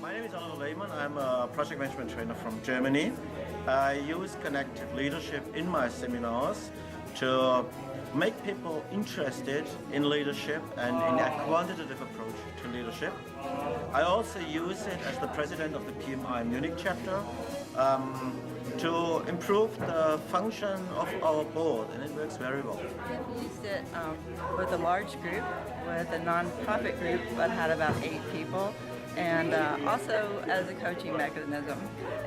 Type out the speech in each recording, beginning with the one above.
My name is Lipman-Blumen. I'm a project management trainer from Germany. I use connective leadership in my seminars to make people interested in leadership and in a quantitative approach to leadership. I also use it as the president of the PMI Munich chapter to improve the function of our board, and it works very well. I've used it with a large group, with a non-profit group that had about 8 people, and also as a coaching mechanism.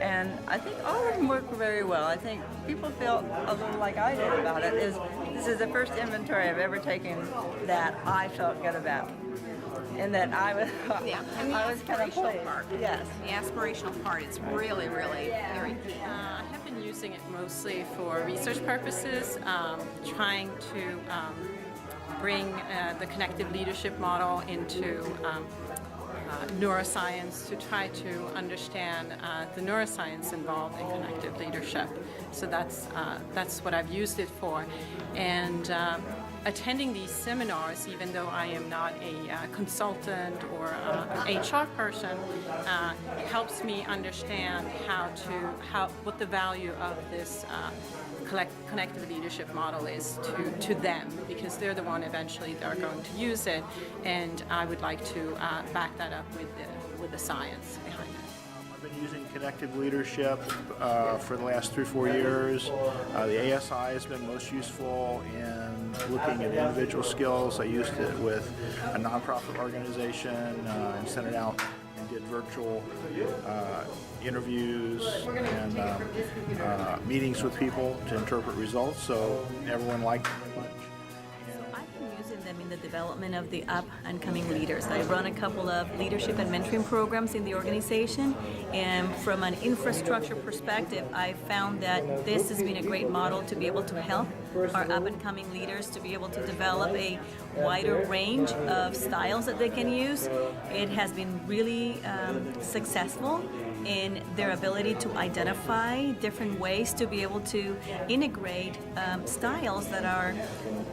And I think all of them work very well. I think people feel a little like I did about it. This is the first inventory I've ever taken that I felt good about. And that I was, and the I was kind of aspirational part. Yes. The aspirational part is really, really very key. I have been using it mostly for research purposes, trying to bring the connective leadership model into neuroscience to try to understand the neuroscience involved in connective leadership. So that's what I've used it for. And attending these seminars, even though I am not a consultant or an HR person, helps me understand what the value of this connective leadership model is to them, because they're the one eventually that are going to use it, and I would like to back that up with the science behind it. I've been using connective leadership for the last 3 or 4 years. The ASI has been most useful in looking at individual skills. I used it with a nonprofit organization and sent it out and did virtual interviews and meetings with people to interpret results, so everyone liked it very much. I've been using them in the development of the up-and-coming leaders. I run a couple of leadership and mentoring programs in the organization, and from an infrastructure perspective, I found that this has been a great model to be able to help our up-and-coming leaders to be able to develop a wider range of styles that they can use. It has been really successful in their ability to identify different ways to be able to integrate styles that are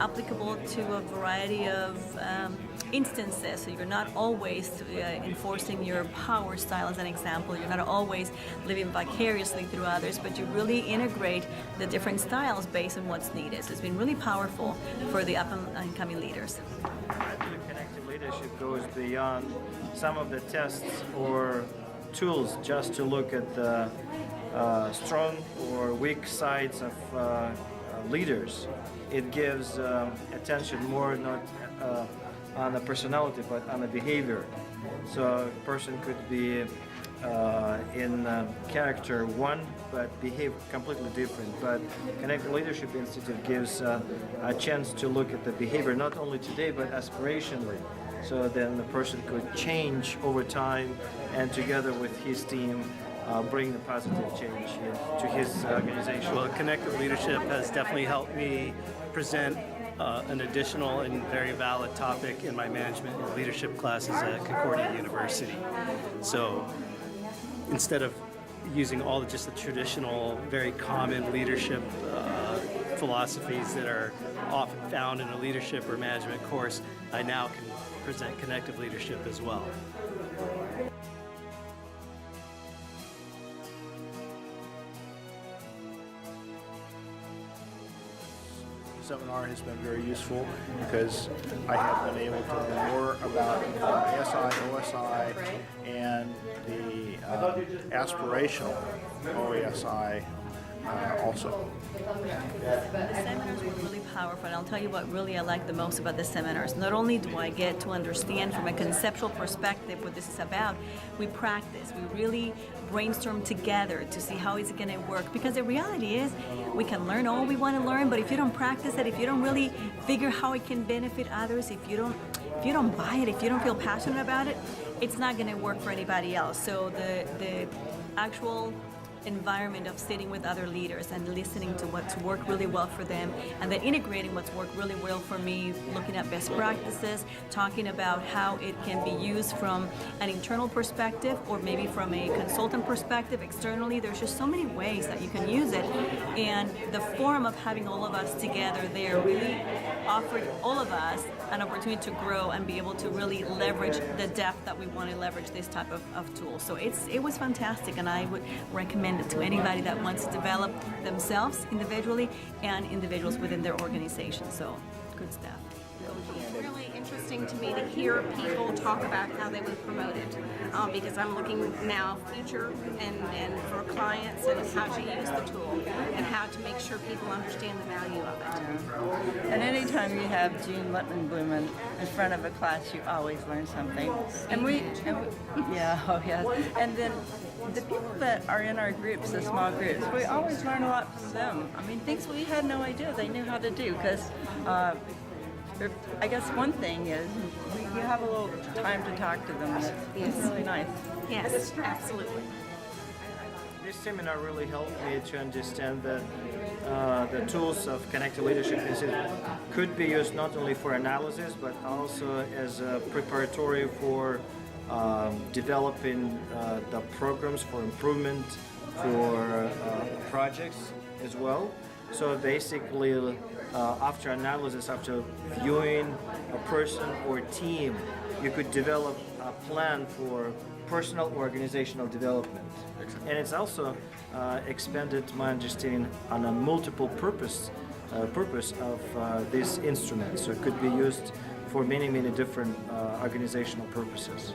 applicable to a variety of instances. So you're not always enforcing your power style as an example. You're not always living vicariously through others, but you really integrate the different styles based on what's needed. So it's been really powerful for the up-and-coming leaders. I think connective leadership goes beyond some of the tests or tools just to look at the strong or weak sides of leaders. It gives attention more not on the personality but on the behavior. So a person could be in character one but behave completely different. But Connected Leadership Institute gives a chance to look at the behavior not only today but aspirationally. So then the person could change over time and together with his team bring the positive change to his organization. Well, connective leadership has definitely helped me present an additional and very valid topic in my management and leadership classes at Concordia University. So instead of using all just the traditional, very common leadership philosophies that are often found in a leadership or management course, I now can present connective leadership as well. The seminar has been very useful because I have been able to learn more about ASI, OSI, and the aspirational OSI also. The seminars were really powerful, and I'll tell you what really I like the most about the seminars. Not only do I get to understand from a conceptual perspective what this is about, we practice. We really brainstorm together to see how is it going to work, because the reality is we can learn all we want to learn, but if you don't practice it, if you don't really figure how it can benefit others, if you don't buy it, if you don't feel passionate about it, it's not going to work for anybody else. So the actual environment of sitting with other leaders and listening to what's worked really well for them, and then integrating what's worked really well for me, looking at best practices, talking about how it can be used from an internal perspective or maybe from a consultant perspective externally. There's just so many ways that you can use it, and the forum of having all of us together there really offered all of us an opportunity to grow and be able to really leverage the depth that we want to leverage this type of tool. So it was fantastic, and I would recommend it to anybody that wants to develop themselves individually and individuals within their organization. So good stuff. It's really interesting to me to hear people talk about how they would promote it, because I'm looking now future and for clients and how to use the tool and how to make sure people understand the value of it. And anytime you have Lipman-Blumen in front of a class, you always learn something. Yeah, oh yes. And then the people that are in our groups, the small groups, we always learn a lot from them. I mean, things we had no idea they knew how to do, because I guess one thing is you have a little time to talk to them. It's really nice. Yes, absolutely. This seminar really helped me to understand that the tools of Connected Leadership Institute could be used not only for analysis but also as a preparatory for developing the programs for improvement for projects as well. So basically, after analysis, after viewing a person or team, you could develop a plan for personal organizational development. And it's also expanded my understanding on a multiple purpose of this instrument. So it could be used for many different organizational purposes.